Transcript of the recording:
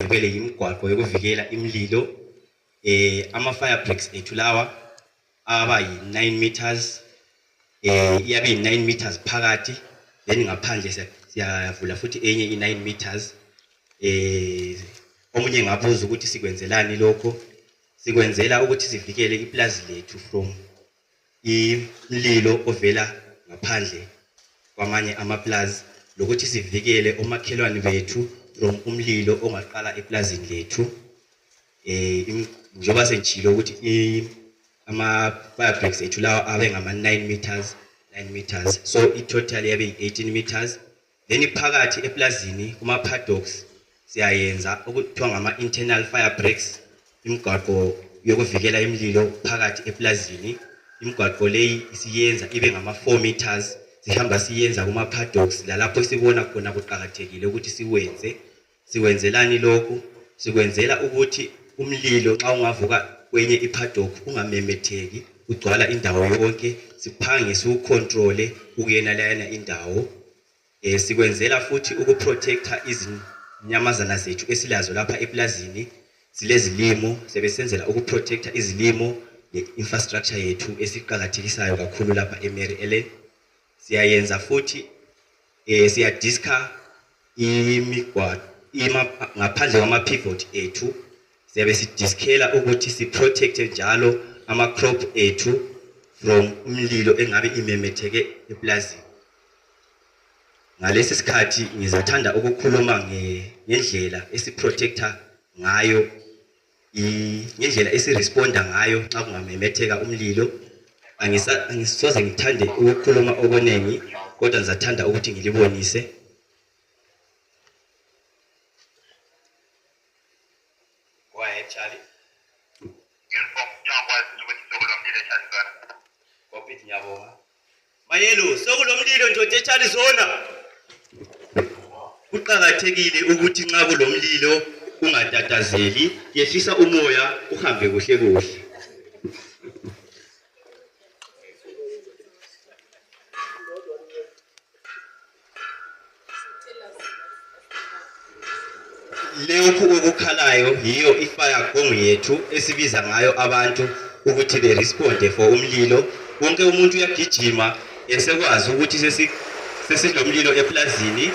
idwebele imigwaqo yokuvikela imililo. Ama-fire breaks ethu lawa aba yi-9 meters, iyabe yi-9 meters phakathi, then ngaphandle siyavula futhi enye i-9 meters. Omunye ngabuza ukuthi sikwenzelani lokho. Sikwenzela ukuthi sivikele iplazi lethu from imililo ovela ngaphandle kwamanye amaplazi, lokuthi sivikele omakhelwane bethu from umlilo ongaqala eplazini lethu. Njengoba sengitshilo ukuthi ama-fire breaks ethu lawa abe ngama-9 meters, so i-total yabe yi-18 meters. Then phakathi eplazini kuma-paddocks siyayenza okuthiwa ngama-internal fire breaks, imigwaqo yokuvikela imililo phakathi eplazini. Imigwaqo leyi isiyenza ibe ngama-4 meters, sihamba siyenza kuma-paddocks lalapho sibona khona kuqakathekile ukuthi siwenzelani lokhu. Sikwenzela ukuthi umlilo nxa ungavuka kwenye ipaddock ungamemetheki ugcwala indawo yonke, siphange siwucontrole ukuyena layana indawo. Sikwenzela futhi ukuprotecta izinyamazana zethu esilazo lapha eplazini. Silezilimo sebesenzela ukuprotecta izilimo ne-infrastructure yethu esiqakathekisayo kakhulu lapha eMary Ellen. Siyayenza futhi siyadiska imigwaqo ngaphandle kwama-pivot ethu, siyabe sidiskela ukuthi siprotecte njalo ama-crop ethu from umlilo engabe imemetheke eplazini. Ngalesi sikhathi ngizathanda ukukhuluma ngendlela esiprotecta ngayo, ngendlela esiresponda ngayo nxa kungamemetheka umlilo. Angisoze ngithande ukukhuluma okunengi, kodwa ngizathanda ukuthi ngilibonise. Go ahead, Charlie. Copy nyabonga. Mayelo, sokulomlilo ndoda eCharlie zona. Kuqakathekile ukuthi nxa kulomlilo ungatatazeli, yehlisa umoya uhambe kuhle kuhle. Lokhu okukhalayo yiyo ifire gong yethu esibiza ngayo abantu ukuthi beresponde for umlilo. Wonke umuntu uyagijima esekwazi ukuthi sesilomlilo eplazini.